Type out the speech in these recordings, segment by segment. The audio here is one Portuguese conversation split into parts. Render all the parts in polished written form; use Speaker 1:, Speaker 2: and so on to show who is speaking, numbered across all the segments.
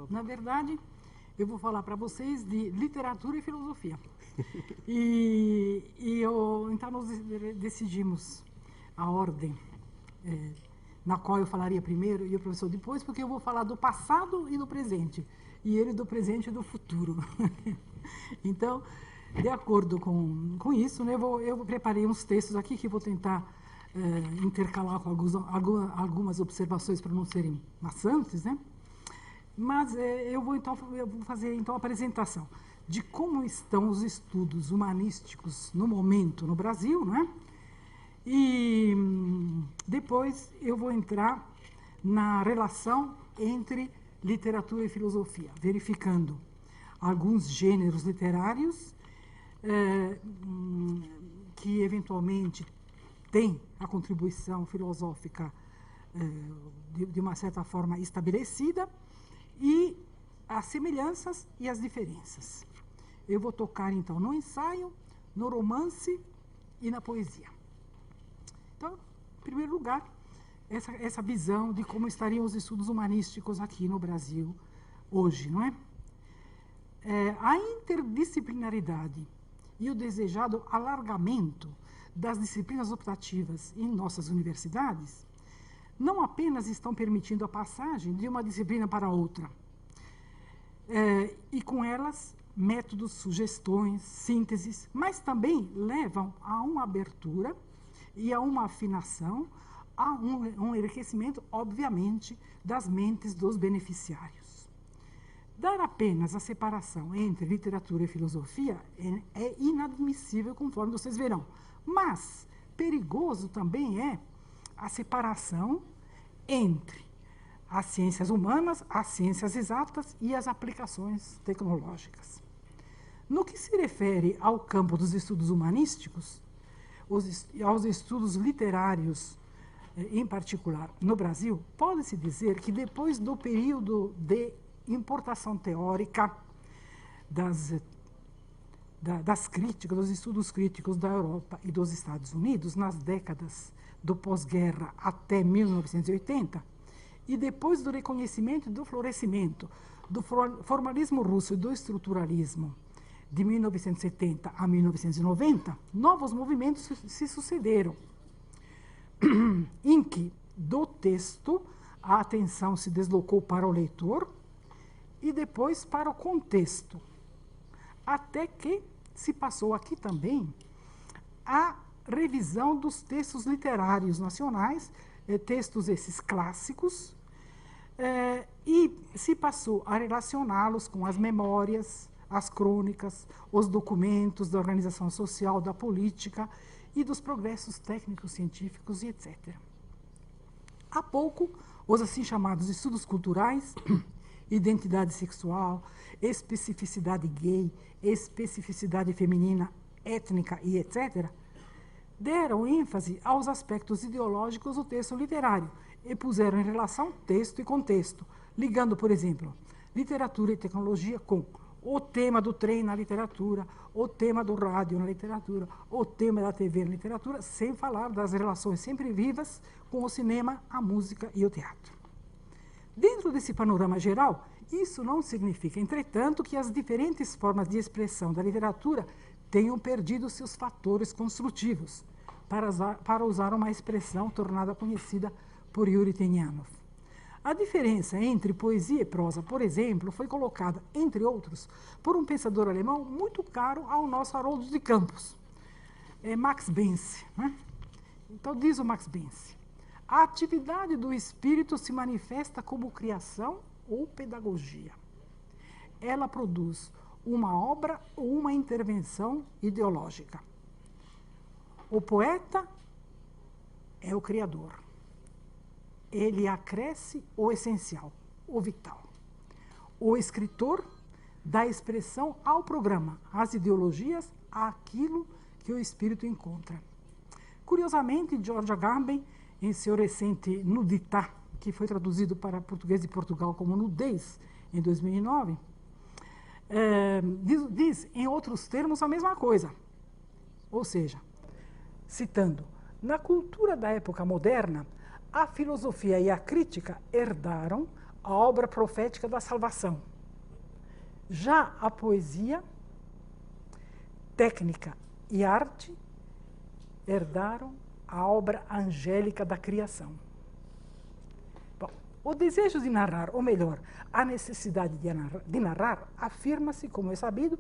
Speaker 1: Na verdade, eu vou falar para vocês de literatura e filosofia. Então, nós decidimos a ordem na qual eu falaria primeiro e o professor depois, porque eu vou falar do passado e do presente, e ele do presente e do futuro. Então, de acordo com isso, né, eu preparei uns textos aqui que vou tentar intercalar com algumas observações para não serem maçantes, né? Mas eu vou fazer então a apresentação de como estão os estudos humanísticos no momento no Brasil, né? E depois eu vou entrar na relação entre literatura e filosofia, verificando alguns gêneros literários que eventualmente têm a contribuição filosófica de uma certa forma estabelecida, e as semelhanças e as diferenças. Eu vou tocar, então, no ensaio, no romance e na poesia. Então, em primeiro lugar, essa visão de como estariam os estudos humanísticos aqui no Brasil hoje, não é? A interdisciplinaridade e o desejado alargamento das disciplinas optativas em nossas universidades não apenas estão permitindo a passagem de uma disciplina para outra, e com elas métodos, sugestões, sínteses, mas também levam a uma abertura e a uma afinação, a um enriquecimento, obviamente, das mentes dos beneficiários. Dar apenas a separação entre literatura e filosofia é inadmissível, conforme vocês verão, mas perigoso também é a separação entre as ciências humanas, as ciências exatas e as aplicações tecnológicas. No que se refere ao campo dos estudos humanísticos, aos estudos literários em particular no Brasil, pode-se dizer que depois do período de importação teórica das críticas, dos estudos críticos da Europa e dos Estados Unidos, nas décadas do pós-guerra até 1980, e depois do reconhecimento e do florescimento do formalismo russo e do estruturalismo de 1970 a 1990, novos movimentos se sucederam, em que, do texto, a atenção se deslocou para o leitor e depois para o contexto, até que se passou aqui também a revisão dos textos literários nacionais, textos esses clássicos, e se passou a relacioná-los com as memórias, as crônicas, os documentos da organização social, da política e dos progressos técnicos, científicos e etc. Há pouco, os assim chamados estudos culturais, identidade sexual, especificidade gay, especificidade feminina, étnica e etc., deram ênfase aos aspectos ideológicos do texto literário e puseram em relação texto e contexto, ligando, por exemplo, literatura e tecnologia com o tema do trem na literatura, o tema do rádio na literatura, o tema da TV na literatura, sem falar das relações sempre vivas com o cinema, a música e o teatro. Dentro desse panorama geral, isso não significa, entretanto, que as diferentes formas de expressão da literatura tenham perdido seus fatores construtivos, para usar uma expressão tornada conhecida por Yuri Tenyanov. A diferença entre poesia e prosa, por exemplo, foi colocada, entre outros, por um pensador alemão muito caro ao nosso Haroldo de Campos, Max Bense, né? Então, diz o Max Bense: a atividade do espírito se manifesta como criação ou pedagogia. Ela produz uma obra ou uma intervenção ideológica. O poeta é o criador. Ele acresce o essencial, o vital. O escritor dá expressão ao programa, às ideologias, àquilo que o espírito encontra. Curiosamente, George Agamben, em seu recente Nudità, que foi traduzido para português de Portugal como nudez, em 2009, diz, em outros termos, a mesma coisa. Ou seja, citando, na cultura da época moderna, a filosofia e a crítica herdaram a obra profética da salvação. Já a poesia, técnica e arte herdaram a obra angélica da criação. Bom, o desejo de narrar, ou melhor, a necessidade de narrar afirma-se, como é sabido,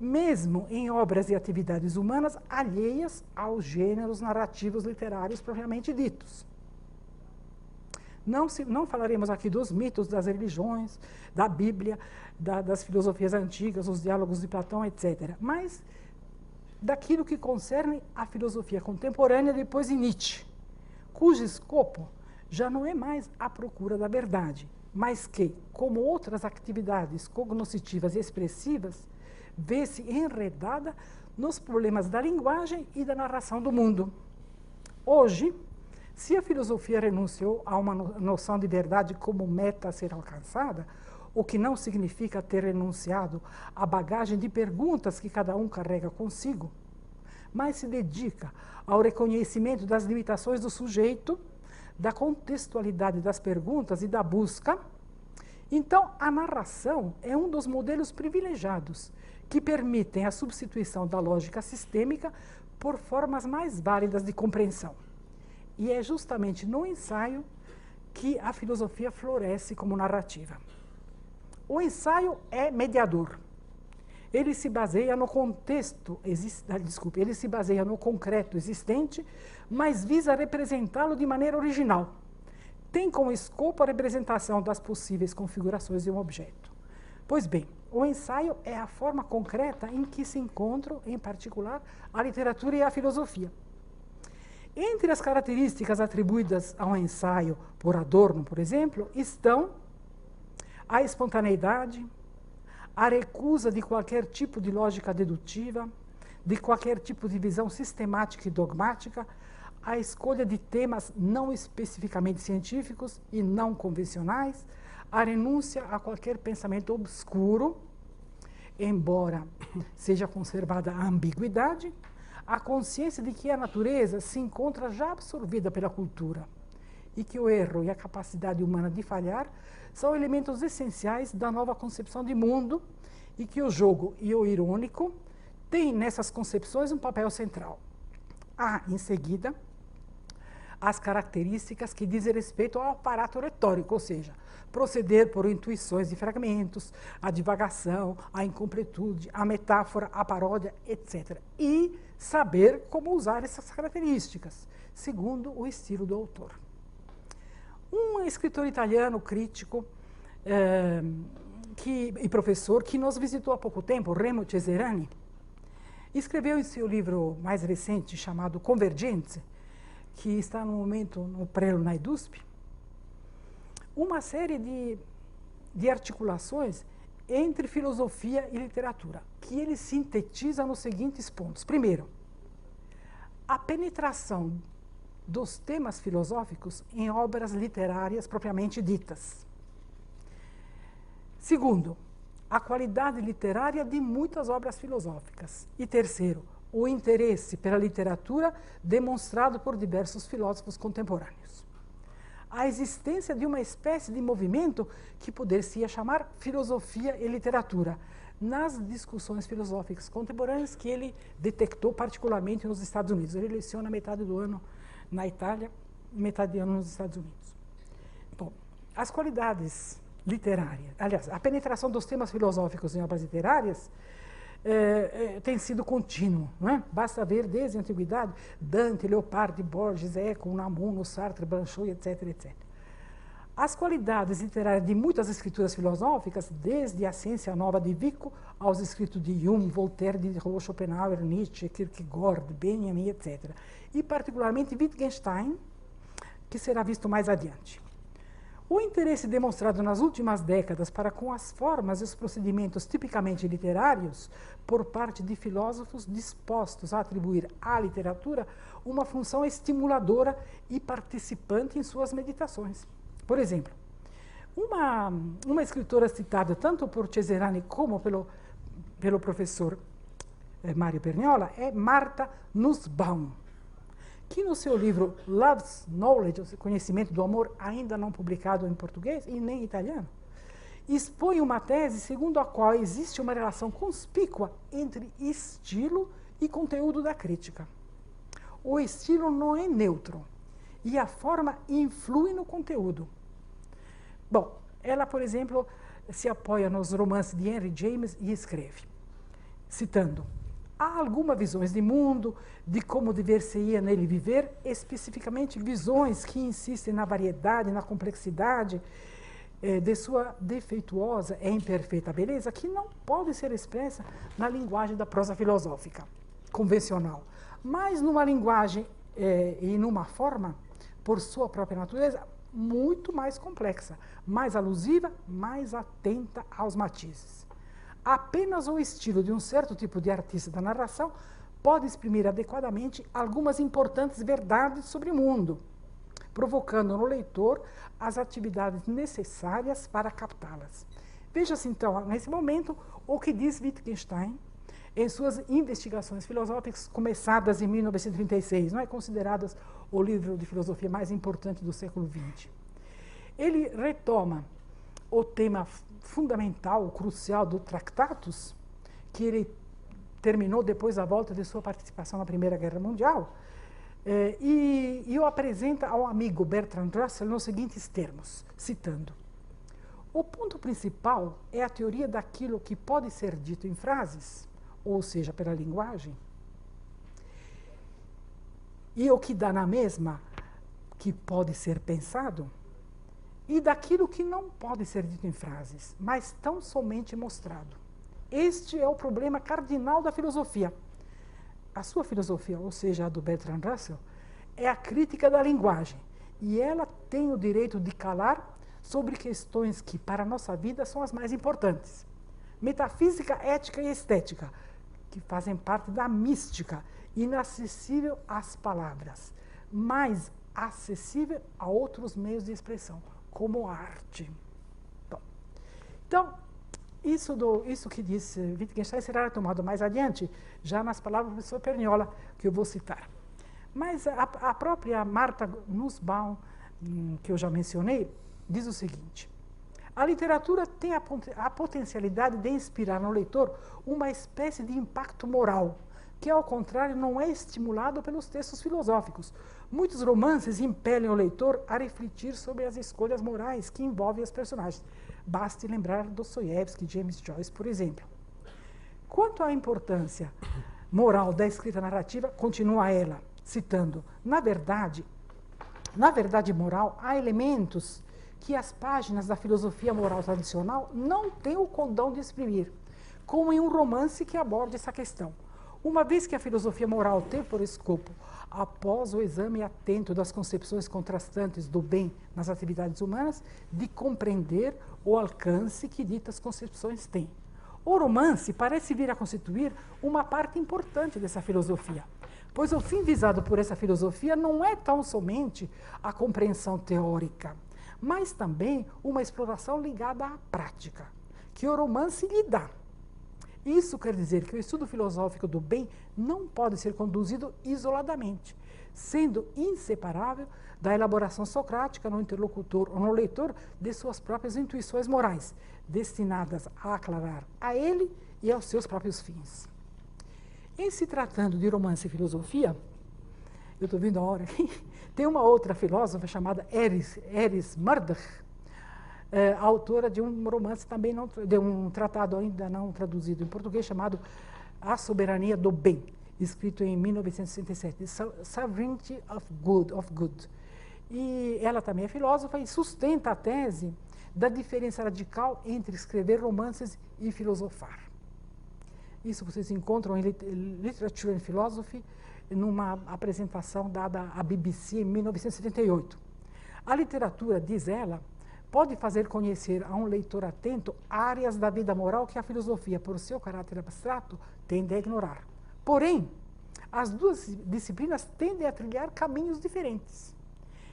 Speaker 1: mesmo em obras e atividades humanas alheias aos gêneros narrativos literários propriamente ditos. Não falaremos aqui dos mitos, das religiões, da Bíblia, das filosofias antigas, os diálogos de Platão, etc. Mas daquilo que concerne à filosofia contemporânea depois de Nietzsche, cujo escopo já não é mais a procura da verdade, mas que, como outras atividades cognoscitivas e expressivas, vê-se enredada nos problemas da linguagem e da narração do mundo. Hoje, se a filosofia renunciou a uma noção de verdade como meta a ser alcançada, o que não significa ter renunciado à bagagem de perguntas que cada um carrega consigo, mas se dedica ao reconhecimento das limitações do sujeito, da contextualidade das perguntas e da busca, então a narração é um dos modelos privilegiados que permitem a substituição da lógica sistêmica por formas mais válidas de compreensão. E é justamente no ensaio que a filosofia floresce como narrativa. O ensaio é mediador. Ele se baseia no contexto, ele se baseia no concreto existente, mas visa representá-lo de maneira original. Tem como escopo a representação das possíveis configurações de um objeto. Pois bem, o ensaio é a forma concreta em que se encontram, em particular, a literatura e a filosofia. Entre as características atribuídas ao ensaio por Adorno, por exemplo, estão a espontaneidade, a recusa de qualquer tipo de lógica dedutiva, de qualquer tipo de visão sistemática e dogmática, a escolha de temas não especificamente científicos e não convencionais, a renúncia a qualquer pensamento obscuro, embora seja conservada a ambiguidade, a consciência de que a natureza se encontra já absorvida pela cultura e que o erro e a capacidade humana de falhar são elementos essenciais da nova concepção de mundo e que o jogo e o irônico têm nessas concepções um papel central. Há, em seguida, as características que dizem respeito ao aparato retórico, ou seja, proceder por intuições de fragmentos, a divagação, a incompletude, a metáfora, a paródia, etc. E saber como usar essas características, segundo o estilo do autor. Um escritor italiano, crítico e professor, que nos visitou há pouco tempo, Remo Cesarani, escreveu em seu livro mais recente, chamado Convergenze, que está no momento no prelo na EDUSP, uma série de articulações entre filosofia e literatura, que ele sintetiza nos seguintes pontos. Primeiro, a penetração dos temas filosóficos em obras literárias propriamente ditas. Segundo, a qualidade literária de muitas obras filosóficas. E terceiro, o interesse pela literatura demonstrado por diversos filósofos contemporâneos. A existência de uma espécie de movimento que poderia chamar filosofia e literatura, nas discussões filosóficas contemporâneas que ele detectou particularmente nos Estados Unidos. Ele leciona metade do ano na Itália, metade do ano nos Estados Unidos. Bom, as qualidades literárias, aliás, a penetração dos temas filosóficos em obras literárias tem sido contínuo, não é? Basta ver desde a antiguidade Dante, Leopardi, Borges, Eco, Unamuno, Sartre, Blanchot, etc, etc. As qualidades literárias de muitas escrituras filosóficas, desde a Ciência Nova de Vico aos escritos de Hume, Voltaire, Diderot, Schopenhauer, Nietzsche, Kierkegaard, Benjamin, etc. E particularmente Wittgenstein, que será visto mais adiante. O interesse demonstrado nas últimas décadas para com as formas e os procedimentos tipicamente literários por parte de filósofos dispostos a atribuir à literatura uma função estimuladora e participante em suas meditações. Por exemplo, uma escritora citada tanto por Cesarani como pelo professor Mário Perniola é Martha Nussbaum, que no seu livro Love's Knowledge, o Conhecimento do Amor, ainda não publicado em português e nem em italiano, expõe uma tese segundo a qual existe uma relação conspícua entre estilo e conteúdo da crítica. O estilo não é neutro e a forma influi no conteúdo. Bom, ela, por exemplo, se apoia nos romances de Henry James e escreve, citando: há algumas visões de mundo, de como dever-se-ia nele viver, especificamente visões que insistem na variedade, na complexidade de sua defeituosa e imperfeita beleza, que não pode ser expressa na linguagem da prosa filosófica convencional, mas numa linguagem e numa forma, por sua própria natureza, muito mais complexa, mais alusiva, mais atenta aos matizes. Apenas o estilo de um certo tipo de artista da narração pode exprimir adequadamente algumas importantes verdades sobre o mundo, provocando no leitor as atividades necessárias para captá-las. Veja-se então, nesse momento, o que diz Wittgenstein em suas investigações filosóficas começadas em 1936, não é consideradas o livro de filosofia mais importante do século XX. Ele retoma o tema fundamental, crucial do Tractatus, que ele terminou depois da volta de sua participação na Primeira Guerra Mundial, e o apresenta ao amigo Bertrand Russell nos seguintes termos, citando: o ponto principal é a teoria daquilo que pode ser dito em frases, ou seja, pela linguagem, e o que dá na mesma, que pode ser pensado, e daquilo que não pode ser dito em frases, mas tão somente mostrado. Este é o problema cardinal da filosofia. A sua filosofia, ou seja, a do Bertrand Russell, é a crítica da linguagem, e ela tem o direito de calar sobre questões que, para a nossa vida, são as mais importantes. Metafísica, ética e estética, que fazem parte da mística, inacessível às palavras, mas acessível a outros meios de expressão, como a arte. Bom, então, isso que disse Wittgenstein será retomado mais adiante, já nas palavras do professor Perniola, que eu vou citar. Mas a própria Martha Nussbaum, que eu já mencionei, diz o seguinte: a literatura tem a potencialidade de inspirar no leitor uma espécie de impacto moral, que, ao contrário, não é estimulado pelos textos filosóficos. Muitos romances impelem o leitor a refletir sobre as escolhas morais que envolvem os personagens. Baste lembrar Dostoiévski, James Joyce, por exemplo. Quanto à importância moral da escrita narrativa, continua ela, citando: na verdade moral, há elementos que as páginas da filosofia moral tradicional não têm o condão de exprimir, como em um romance que aborde essa questão. Uma vez que a filosofia moral tem por escopo, após o exame atento das concepções contrastantes do bem nas atividades humanas, de compreender o alcance que ditas concepções têm. O romance parece vir a constituir uma parte importante dessa filosofia, pois o fim visado por essa filosofia não é tão somente a compreensão teórica, mas também uma exploração ligada à prática, que o romance lhe dá. Isso quer dizer que o estudo filosófico do bem não pode ser conduzido isoladamente, sendo inseparável da elaboração socrática no interlocutor ou no leitor de suas próprias intuições morais, destinadas a aclarar a ele e aos seus próprios fins. Em se tratando de romance e filosofia, eu estou vendo a hora aqui, tem uma outra filósofa chamada Iris Murdoch, autora de um romance também, de um tratado ainda não traduzido em português, chamado A Soberania do Bem, escrito em 1967, Sovereignty of Good. E ela também é filósofa e sustenta a tese da diferença radical entre escrever romances e filosofar. Isso vocês encontram em Literature and Philosophy, numa apresentação dada à BBC em 1978. A literatura, diz ela, pode fazer conhecer a um leitor atento áreas da vida moral que a filosofia, por seu caráter abstrato, tende a ignorar. Porém, as duas disciplinas tendem a trilhar caminhos diferentes,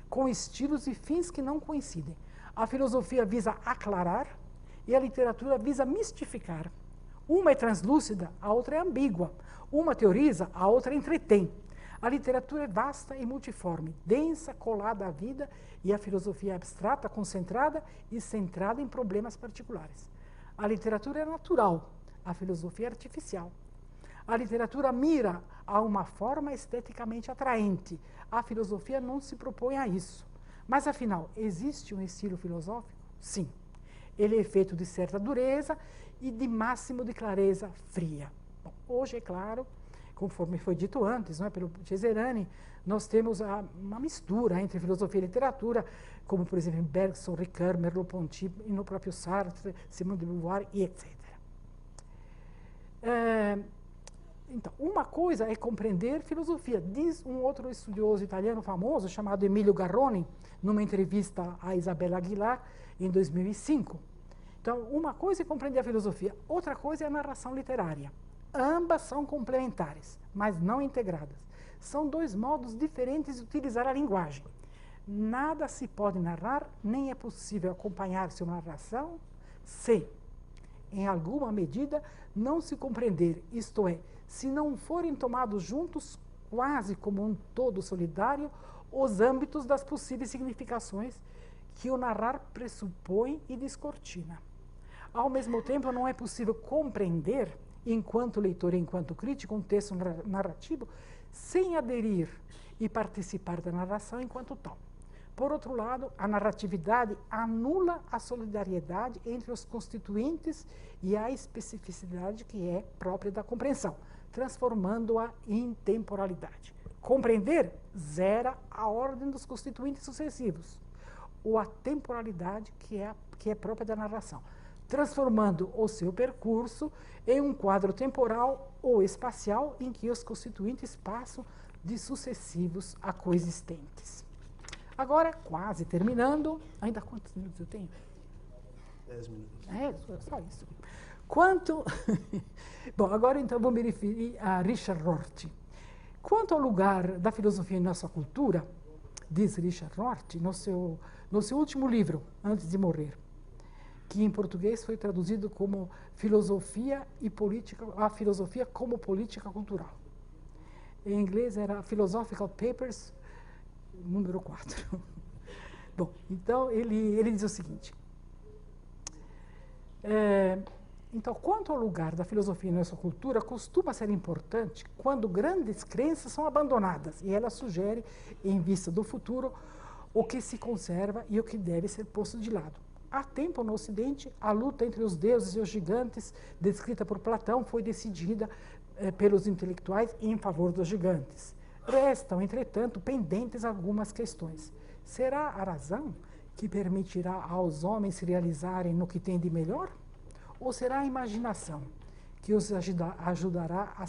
Speaker 1: com estilos e fins que não coincidem. A filosofia visa aclarar e a literatura visa mistificar. Uma é translúcida, a outra é ambígua. Uma teoriza, a outra entretém. A literatura é vasta e multiforme, densa, colada à vida, e a filosofia é abstrata, concentrada e centrada em problemas particulares. A literatura é natural, a filosofia é artificial. A literatura mira a uma forma esteticamente atraente, a filosofia não se propõe a isso. Mas, afinal, existe um estilo filosófico? Sim. Ele é feito de certa dureza e de máximo de clareza fria. Bom, hoje, é claro, conforme foi dito antes, não é, pelo Cesarani, nós temos uma mistura entre filosofia e literatura, como, por exemplo, em Bergson, Ricoeur, Merleau-Ponty, e no próprio Sartre, Simone de Beauvoir, e etc. Então, uma coisa é compreender filosofia. Diz um outro estudioso italiano famoso, chamado Emilio Garrone, numa entrevista a Isabella Aguilar, em 2005. Então, uma coisa é compreender a filosofia, outra coisa é a narração literária. Ambas são complementares, mas não integradas. São dois modos diferentes de utilizar a linguagem. Nada se pode narrar, nem é possível acompanhar sua narração se, em alguma medida, não se compreender, isto é, se não forem tomados juntos, quase como um todo solidário, os âmbitos das possíveis significações que o narrar pressupõe e descortina. Ao mesmo tempo, não é possível compreender, enquanto leitor e enquanto crítico, um texto narrativo, sem aderir e participar da narração enquanto tal. Por outro lado, a narratividade anula a solidariedade entre os constituintes e a especificidade que é própria da compreensão, transformando-a em temporalidade. Compreender zera a ordem dos constituintes sucessivos, ou a temporalidade que é própria da narração, transformando o seu percurso em um quadro temporal ou espacial em que os constituintes passam de sucessivos a coexistentes. Agora, quase terminando, ainda quantos minutos eu tenho?
Speaker 2: 10 minutos.
Speaker 1: Só isso. Bom, agora então vou me referir a Richard Rorty. Quanto ao lugar da filosofia em nossa cultura, diz Richard Rorty no seu último livro, Antes de Morrer, que em português foi traduzido como Filosofia e Política, a Filosofia como Política Cultural. Em inglês era Philosophical Papers, número 4. Bom, então ele diz o seguinte. Então, quanto ao lugar da filosofia em nossa cultura, costuma ser importante quando grandes crenças são abandonadas e ela sugere, em vista do futuro, o que se conserva e o que deve ser posto de lado. Há tempo no Ocidente, a luta entre os deuses e os gigantes, descrita por Platão, foi decidida pelos intelectuais em favor dos gigantes. Restam, entretanto, pendentes algumas questões. Será a razão que permitirá aos homens se realizarem no que têm de melhor? Ou será a imaginação que os ajudará a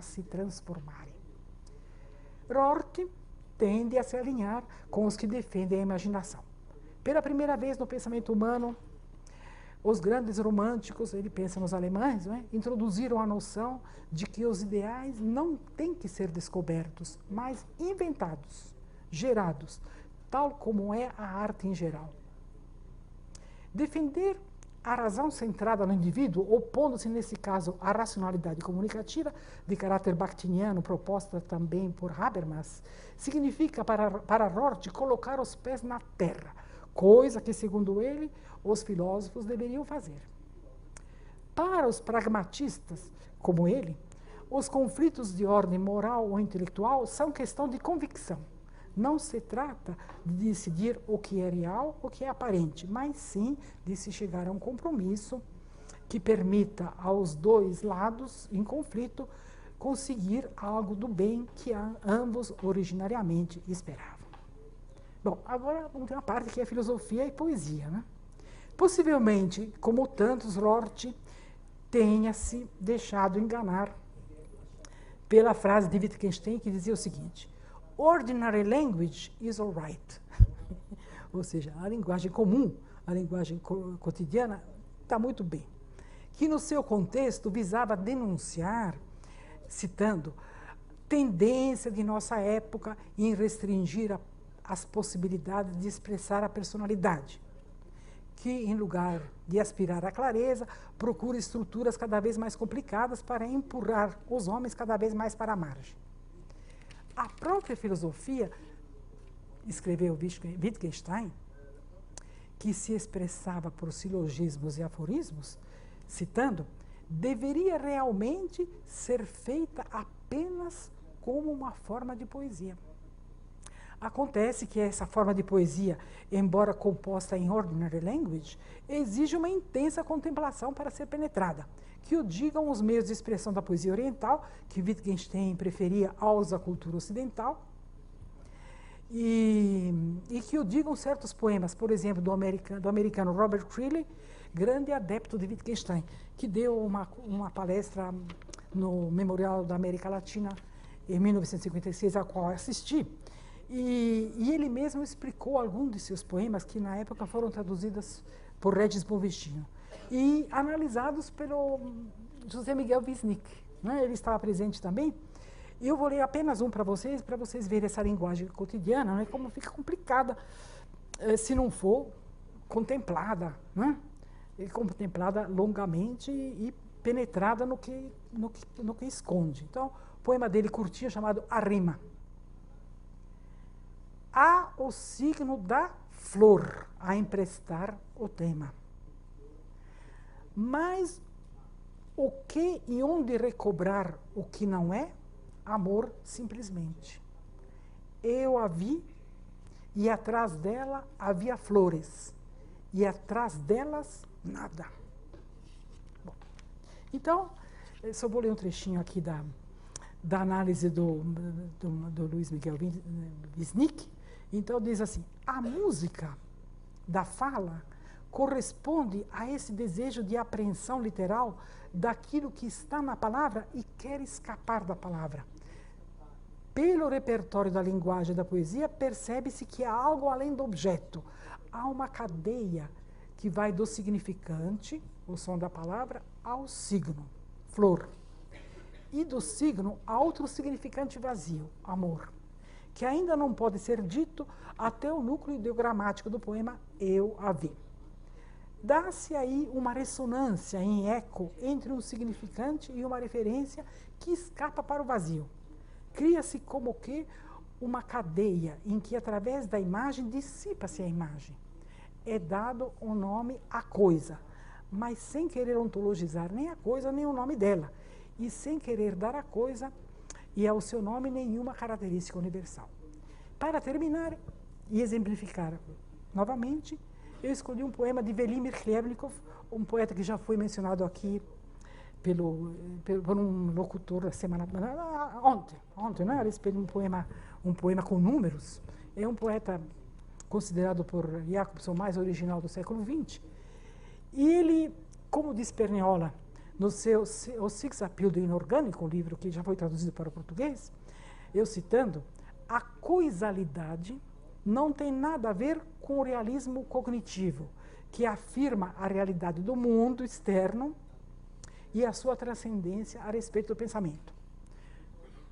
Speaker 1: se transformarem? Rorty tende a se alinhar com os que defendem a imaginação. Pela primeira vez no pensamento humano, os grandes românticos, ele pensa nos alemães, não é? Introduziram a noção de que os ideais não têm que ser descobertos, mas inventados, gerados, tal como é a arte em geral. Defender a razão centrada no indivíduo, opondo-se, nesse caso, à racionalidade comunicativa, de caráter bakhtiniano, proposta também por Habermas, significa, para Rorty, colocar os pés na terra, coisa que, segundo ele, os filósofos deveriam fazer. Para os pragmatistas, como ele, os conflitos de ordem moral ou intelectual são questão de convicção. Não se trata de decidir o que é real, o que é aparente, mas sim de se chegar a um compromisso que permita aos dois lados em conflito conseguir algo do bem que ambos originariamente esperavam. Bom, agora vamos ter uma parte que é filosofia e poesia, né? Possivelmente, como tantos, Rorty tenha se deixado enganar pela frase de Wittgenstein que dizia o seguinte: ordinary language is all right. Ou seja, a linguagem comum, a linguagem cotidiana, está muito bem. Que no seu contexto visava denunciar, citando, tendência de nossa época em restringir as possibilidades de expressar a personalidade, que, em lugar de aspirar à clareza, procura estruturas cada vez mais complicadas para empurrar os homens cada vez mais para a margem. A própria filosofia, escreveu Wittgenstein, que se expressava por silogismos e aforismos, citando, deveria realmente ser feita apenas como uma forma de poesia. Acontece que essa forma de poesia, embora composta em ordinary language, exige uma intensa contemplação para ser penetrada. Que o digam os meios de expressão da poesia oriental, que Wittgenstein preferia aos da cultura ocidental, e que o digam certos poemas, por exemplo, do americano Robert Creeley, grande adepto de Wittgenstein, que deu uma palestra no Memorial da América Latina em 1956, a qual assisti. E ele mesmo explicou alguns de seus poemas que na época foram traduzidos por Regis Bonvicino e analisados pelo José Miguel Wisnik, né? Ele estava presente também. E eu vou ler apenas um para vocês verem essa linguagem cotidiana, né? Como fica complicada se não for contemplada, né? E contemplada longamente e penetrada no que esconde. Então, o poema dele curtinho chamado A Rima. Há o signo da flor a emprestar o tema. Mas o que e onde recobrar o que não é? Amor, simplesmente. Eu a vi e atrás dela havia flores e atrás delas nada. Bom, então, só vou ler um trechinho aqui da análise do Luiz Miguel Wisnik. Então diz assim, a música da fala corresponde a esse desejo de apreensão literal daquilo que está na palavra e quer escapar da palavra. Pelo repertório da linguagem da poesia, percebe-se que há algo além do objeto. Há uma cadeia que vai do significante, o som da palavra, ao signo, flor. E do signo a outro significante vazio, amor, que ainda não pode ser dito até o núcleo ideogramático do poema Eu a Vi. Dá-se aí uma ressonância em eco entre um significante e uma referência que escapa para o vazio. Cria-se como que uma cadeia em que, através da imagem, dissipa-se a imagem. É dado o nome à coisa, mas sem querer ontologizar nem a coisa nem o nome dela, e sem querer dar à coisa e ao seu nome nenhuma característica universal. Para terminar e exemplificar novamente, eu escolhi um poema de Velimir Chlebnikov, um poeta que já foi mencionado aqui por um locutor da semana ontem, né? A respeito de um poema com números. É um poeta considerado por Jacobson mais original do século XX. E ele, como diz Perniola, no seu O Sex Appeal do Inorgânico, um livro que já foi traduzido para o português, eu citando, a coisalidade não tem nada a ver com o realismo cognitivo, que afirma a realidade do mundo externo e a sua transcendência a respeito do pensamento.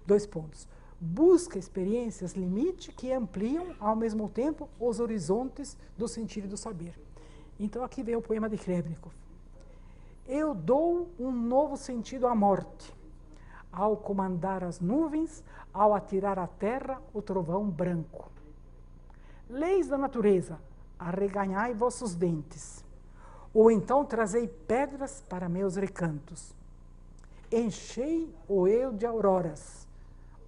Speaker 1: 2 pontos. Busca experiências limite que ampliam, ao mesmo tempo, os horizontes do sentido e do saber. Então, aqui vem o poema de Chlebnikov. Eu dou um novo sentido à morte, ao comandar as nuvens, ao atirar à terra o trovão branco. Leis da natureza, arreganhai vossos dentes, ou então trazei pedras para meus recantos. Enchei o eu de auroras,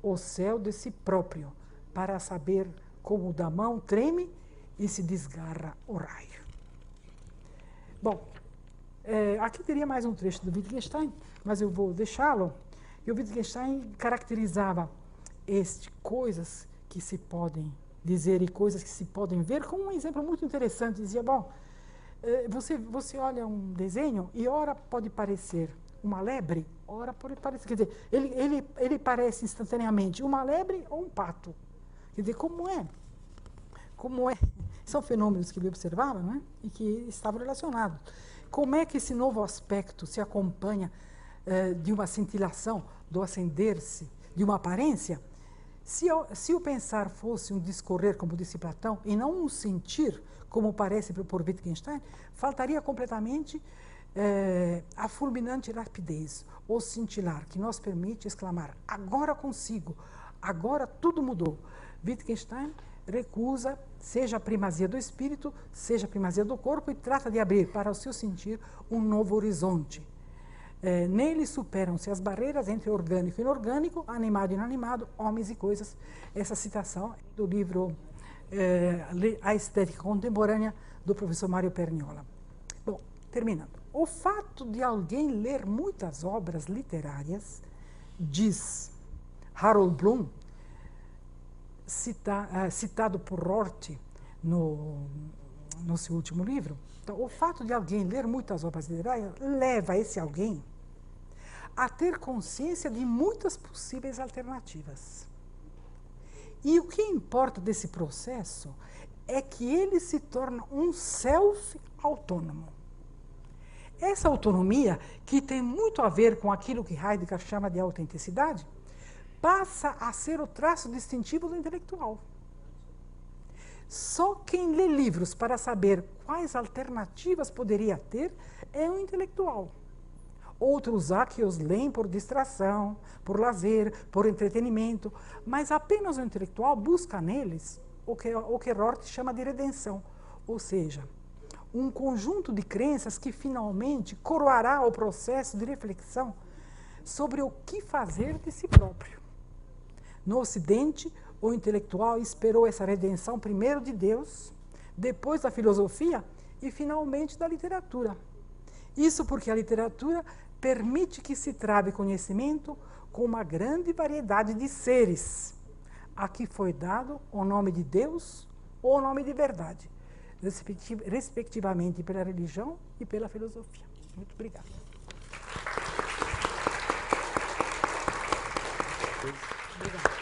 Speaker 1: o céu de si próprio, para saber como da mão treme e se desgarra o raio. Bom, aqui teria mais um trecho do Wittgenstein, mas eu vou deixá-lo. E o Wittgenstein caracterizava coisas que se podem dizer e coisas que se podem ver com um exemplo muito interessante. Dizia, bom, você olha um desenho e ora pode parecer uma lebre, ora pode parecer, quer dizer, ele parece instantaneamente uma lebre ou um pato. Quer dizer, como é? São fenômenos que ele observava, não é? E que estavam relacionados. Como é que esse novo aspecto se acompanha de uma cintilação, do acender-se, de uma aparência? Se o pensar fosse um discorrer, como disse Platão, e não um sentir, como parece por Wittgenstein, faltaria completamente a fulminante rapidez, ou cintilar, que nos permite exclamar, agora consigo, Agora tudo mudou. Wittgenstein recusa, seja a primazia do espírito, seja a primazia do corpo, e trata de abrir para o seu sentir um novo horizonte. Nele superam-se as barreiras entre orgânico e inorgânico, animado e inanimado, homens e coisas. Essa citação é do livro A Estética Contemporânea, do professor Mário Perniola. Bom, terminando. O fato de alguém ler muitas obras literárias, diz Harold Bloom, citado por Rorty no seu último livro. Então, o fato de alguém ler muitas obras literárias leva esse alguém a ter consciência de muitas possíveis alternativas. E o que importa desse processo é que ele se torna um self autônomo. Essa autonomia, que tem muito a ver com aquilo que Heidegger chama de autenticidade, passa a ser o traço distintivo do intelectual. Só quem lê livros para saber quais alternativas poderia ter é um intelectual. Outros há que os leem por distração, por lazer, por entretenimento, mas apenas o intelectual busca neles o que Rorty chama de redenção, ou seja, um conjunto de crenças que finalmente coroará o processo de reflexão sobre o que fazer de si próprio. No Ocidente, o intelectual esperou essa redenção primeiro de Deus, depois da filosofia e finalmente da literatura. Isso porque a literatura permite que se trave conhecimento com uma grande variedade de seres, a que foi dado o nome de Deus ou o nome de verdade, respectivamente pela religião e pela filosofia. Muito obrigada. Obrigada.